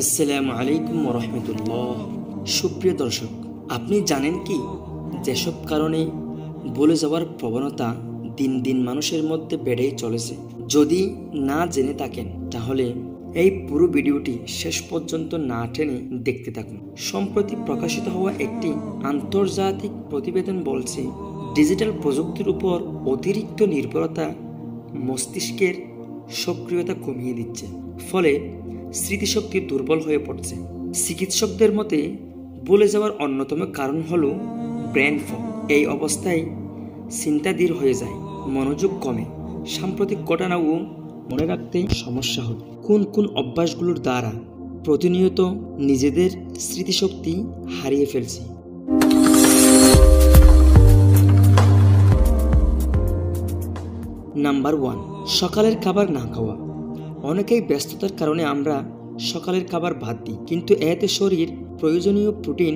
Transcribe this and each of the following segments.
আসসালামু আলাইকুম ওয়া রাহমাতুল্লাহ। সুপ্রিয় দর্শক, আপনি জানেন কি যেসব কারণে ভুলে যাওয়ার প্রবণতা দিন দিন মানুষের মধ্যে বেড়েই চলেছে? যদি না জেনে থাকেন তাহলে এই পুরো ভিডিওটি শেষ পর্যন্ত না টেনে দেখতে থাকুন। সম্প্রতি প্রকাশিত হওয়া একটি আন্তর্জাতিক প্রতিবেদন বলছে, ডিজিটাল প্রযুক্তির উপর অতিরিক্ত নির্ভরতা মস্তিষ্কের সক্রিয়তা কমিয়ে দিচ্ছে, ফলে স্মৃতিশক্তি দুর্বল হয়ে পড়ছে। চিকিৎসকদের মতে ভুলে যাওয়ার অন্যতম কারণ হলো ব্রেন ফগ। এই অবস্থায় চিন্তাধীর হয়ে যায়, মনোযোগ কমে, সাম্প্রতিক ঘটনাও মনে রাখতে সমস্যা হয়। কোন কোন অভ্যাসগুলোর দ্বারা প্রতিনিয়ত নিজেদের স্মৃতিশক্তি হারিয়ে ফেলছি? নাম্বার 1, সকালের খাবার না খাওয়া। অনেকেই ব্যস্ততার কারণে আমরা সকালের খাবার বাদ দিই, কিন্তু এতে শরীর প্রয়োজনীয় প্রোটিন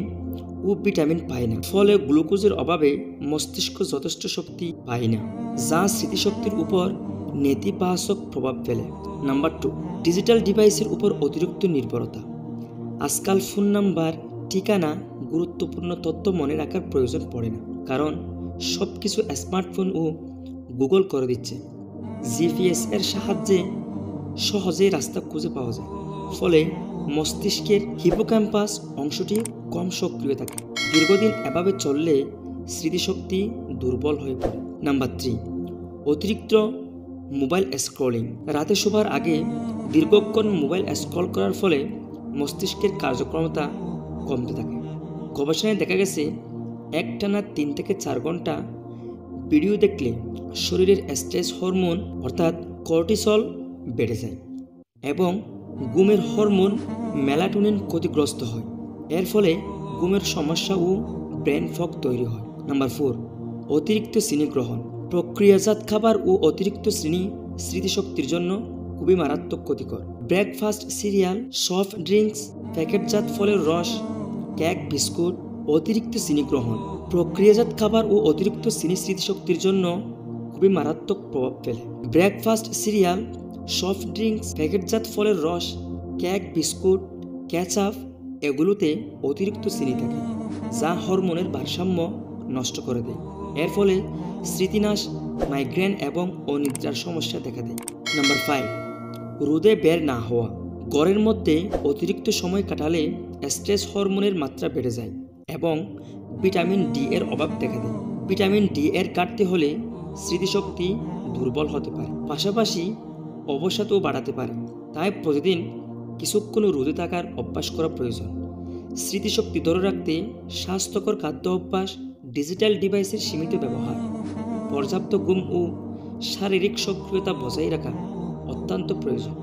ও ভিটামিন পায় না, ফলে গ্লুকোজের অভাবে মস্তিষ্ক যথেষ্ট শক্তি পায় না, যা স্মৃতিশক্তির উপর নেতিবাচক প্রভাব ফেলে। নাম্বার 2, ডিজিটাল ডিভাইসের উপর অতিরিক্ত নির্ভরতা। আজকাল ফোন নাম্বার, ঠিকানা, গুরুত্বপূর্ণ তথ্য মনে রাখার প্রয়োজন পড়ে না, কারণ সব কিছু স্মার্টফোন ও গুগল করে দিচ্ছে। জিপিএস এর সাহায্যে সহজেই রাস্তা খুঁজে পাওয়া যায়, ফলে মস্তিষ্কের হিপোক্যাম্পাস অংশটি কম সক্রিয় থাকে। দীর্ঘদিন এভাবে চললে স্মৃতিশক্তি দুর্বল হয়ে পড়ে। নাম্বার 3, অতিরিক্ত মোবাইল স্ক্রলিং। রাতে শোবার আগে দীর্ঘক্ষণ মোবাইল স্ক্রল করার ফলে মস্তিষ্কের কার্যক্ষমতা কমতে থাকে। গবেষণায় দেখা গেছে, একটানা 3 থেকে 4 ঘন্টা ভিডিও দেখলে শরীরের স্ট্রেস হরমোন অর্থাৎ কর্টিসল বেড়ে যায় এবং ঘুমের হরমোন মেলাটোনিন ক্ষতিগ্রস্ত হয়। এর ফলে ঘুমের সমস্যা ও ব্রেন ফগ তৈরি হয়। নাম্বার 4, অতিরিক্ত চিনি গ্রহণ। প্রক্রিয়াজাত খাবার ও অতিরিক্ত চিনি স্মৃতিশক্তির জন্য খুবই মারাত্মক ক্ষতিকর। ব্রেকফাস্ট সিরিয়াল, সফট ড্রিঙ্কস, প্যাকেটজাত ফলের রস, কেক, বিস্কুট। অতিরিক্ত চিনি গ্রহণ। প্রক্রিয়াজাত খাবার ও অতিরিক্ত চিনি স্মৃতিশক্তির জন্য খুবই মারাত্মক প্রভাব ফেলে। ব্রেকফাস্ট সিরিয়াল, সফট ড্রিঙ্কস, প্যাকেটজাত ফলের রস, কেক, বিস্কুট, কেচাপ এগুলোতে অতিরিক্ত চিনি থাকে, যা হরমোনের ভারসাম্য নষ্ট করে দেয়। এর ফলে স্মৃতিনাশ, মাইগ্রেন এবং অনিদ্রার সমস্যা দেখা দেয়। নাম্বার 5, রোদে বের না হওয়া। ঘরের মধ্যে অতিরিক্ত সময় কাটালে স্ট্রেস হরমোনের মাত্রা বেড়ে যায় এবং ভিটামিন ডি এর অভাব দেখা দেয়। ভিটামিন ডি এর ঘাটতি হলে স্মৃতিশক্তি দুর্বল হতে পারে, পাশাপাশি অবসাদও বাড়াতে পারে। তাই প্রতিদিন কিছুক্ষণ রোদে থাকার অভ্যাস করা প্রয়োজন। স্মৃতিশক্তি ধরে রাখতে স্বাস্থ্যকর খাদ্য অভ্যাস, ডিজিটাল ডিভাইসের সীমিত ব্যবহার, পর্যাপ্ত ঘুম ও শারীরিক সক্রিয়তা বজায় রাখা অত্যন্ত প্রয়োজন।